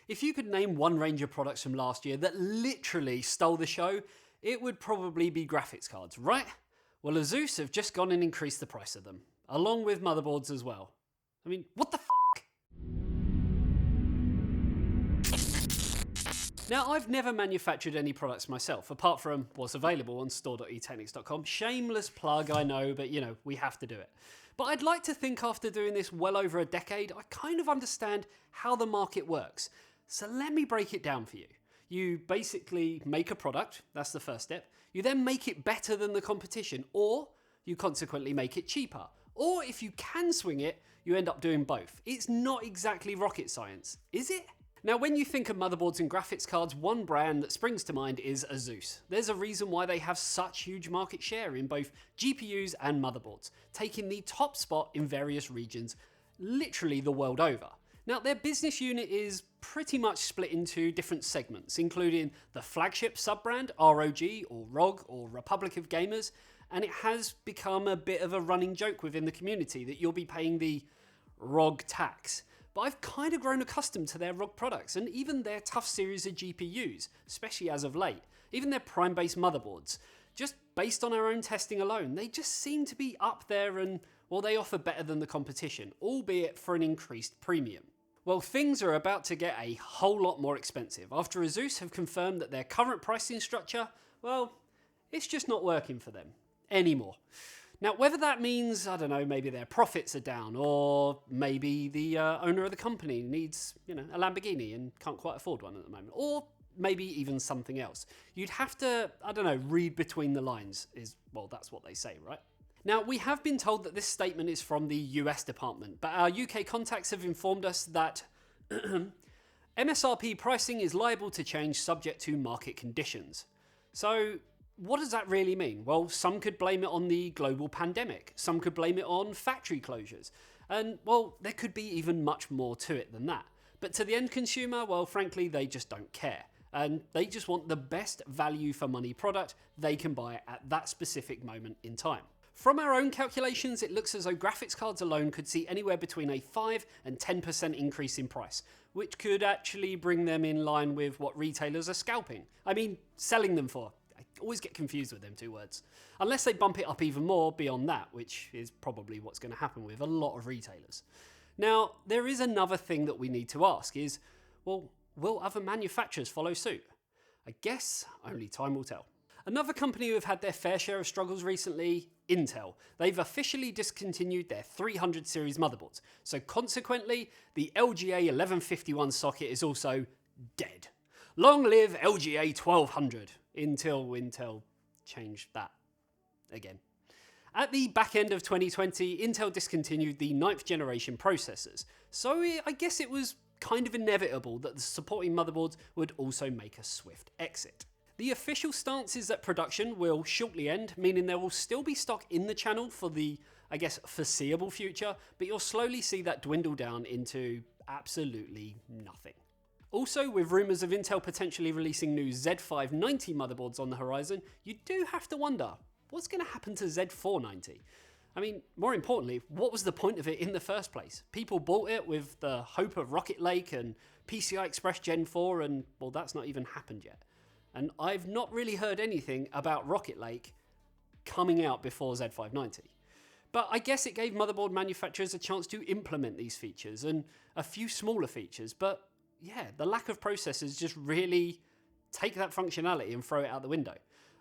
If you could name one range of products from last year that literally stole the show, it would probably be graphics cards, right? Well, ASUS have just gone and increased the price of them, along with motherboards as well. I mean, what the f***? Now, I've never manufactured any products myself, apart from what's available on store.eteknix.com. Shameless plug, I know, but we have to do it. But I'd like to think after doing this well over a decade, I kind of understand how the market works. So let me break it down for you. You basically make a product, that's the first step. You then make it better than the competition, or you consequently make it cheaper. Or if you can swing it, you end up doing both. It's not exactly rocket science, is it? Now, when you think of motherboards and graphics cards, one brand that springs to mind is ASUS. There's a reason why they have such huge market share in both GPUs and motherboards, taking the top spot in various regions, literally the world over. Now, their business unit is pretty much split into different segments, including the flagship sub-brand, ROG or ROG or Republic of Gamers, and it has become a bit of a running joke within the community that you'll be paying the ROG tax. But I've kind of grown accustomed to their ROG products and even their tough series of GPUs, especially as of late, even their Prime-based motherboards. Just based on our own testing alone, they just seem to be up there and, well, they offer better than the competition, albeit for an increased premium. Well, things are about to get a whole lot more expensive after ASUS have confirmed that their current pricing structure, well, it's just not working for them anymore. Now, whether that means, I don't know, maybe their profits are down, or maybe the owner of the company needs, a Lamborghini and can't quite afford one at the moment, or maybe even something else. You'd have to, read between the lines well, that's what they say, right? Now, we have been told that this statement is from the US department, but our UK contacts have informed us that MSRP pricing is liable to change subject to market conditions. So, what does that really mean? Well, some could blame it on the global pandemic. Some could blame it on factory closures. And, well, there could be even much more to it than that. But to the end consumer, well, frankly, they just don't care. And they just want the best value for money product they can buy at that specific moment in time. From our own calculations, it looks as though graphics cards alone could see anywhere between a 5 and 10% increase in price, which could actually bring them in line with what retailers are selling them for. I always get confused with them two words. Unless they bump it up even more beyond that, which is probably what's going to happen with a lot of retailers. Now, there is another thing that we need to ask is, well, will other manufacturers follow suit? I guess only time will tell. Another company who have had their fair share of struggles recently, Intel. They've officially discontinued their 300 series motherboards. So consequently, the LGA 1151 socket is also dead. Long live LGA 1200, until Intel changed that again. At the back end of 2020, Intel discontinued the 9th generation processors. So I guess it was kind of inevitable that the supporting motherboards would also make a swift exit. The official stance is that production will shortly end, meaning there will still be stock in the channel for the, foreseeable future, but you'll slowly see that dwindle down into absolutely nothing. Also, with rumours of Intel potentially releasing new Z590 motherboards on the horizon, you do have to wonder, what's going to happen to Z490? More importantly, what was the point of it in the first place? People bought it with the hope of Rocket Lake and PCI Express Gen 4, and, well, that's not even happened yet. And I've not really heard anything about Rocket Lake coming out before Z590. But I guess it gave motherboard manufacturers a chance to implement these features and a few smaller features. But yeah, the lack of processors just really take that functionality and throw it out the window.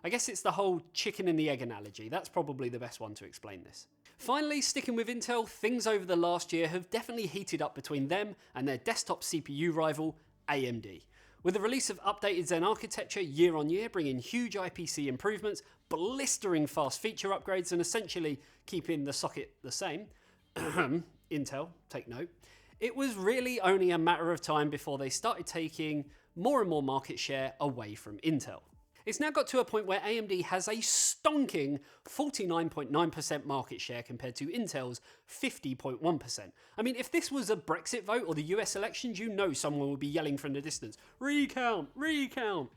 I guess it's the whole chicken and the egg analogy. That's probably the best one to explain this. Finally, sticking with Intel, things over the last year have definitely heated up between them and their desktop CPU rival, AMD. With the release of updated Zen architecture year on year, bringing huge IPC improvements, blistering fast feature upgrades, and essentially keeping the socket the same, Intel, take note, it was really only a matter of time before they started taking more and more market share away from Intel. It's now got to a point where AMD has a stonking 49.9% market share compared to Intel's 50.1%. If this was a Brexit vote or the US elections, someone would be yelling from the distance, recount, recount.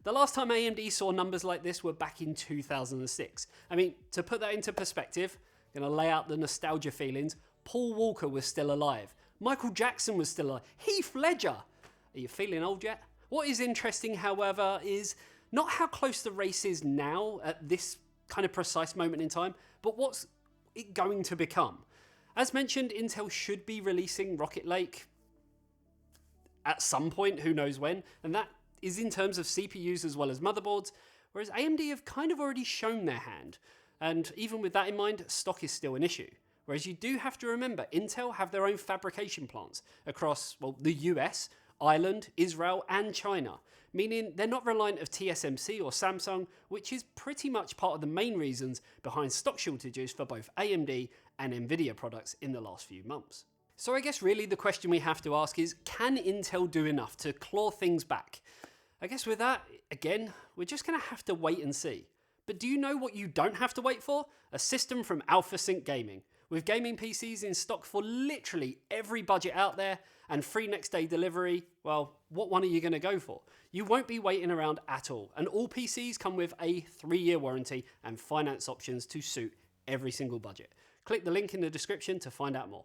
The last time AMD saw numbers like this were back in 2006. To put that into perspective, I'm going to lay out the nostalgia feelings. Paul Walker was still alive. Michael Jackson was still alive. Heath Ledger. Are you feeling old yet? What is interesting, however, is not how close the race is now at this kind of precise moment in time, but what's it going to become. As mentioned, Intel should be releasing Rocket Lake at some point, who knows when, and that is in terms of CPUs as well as motherboards, whereas AMD have kind of already shown their hand. And even with that in mind, stock is still an issue. Whereas you do have to remember, Intel have their own fabrication plants across, well, the US, Ireland, Israel, and China, meaning they're not reliant of TSMC or Samsung, which is pretty much part of the main reasons behind stock shortages for both AMD and Nvidia products in the last few months. So I guess really the question we have to ask is, can Intel do enough to claw things back? I guess with that, again, we're just going to have to wait and see. But do you know what you don't have to wait for? A system from AlphaSync Gaming. With gaming PCs in stock for literally every budget out there and free next day delivery, well, what one are you going to go for? You won't be waiting around at all. And all PCs come with a 3-year warranty and finance options to suit every single budget. Click the link in the description to find out more.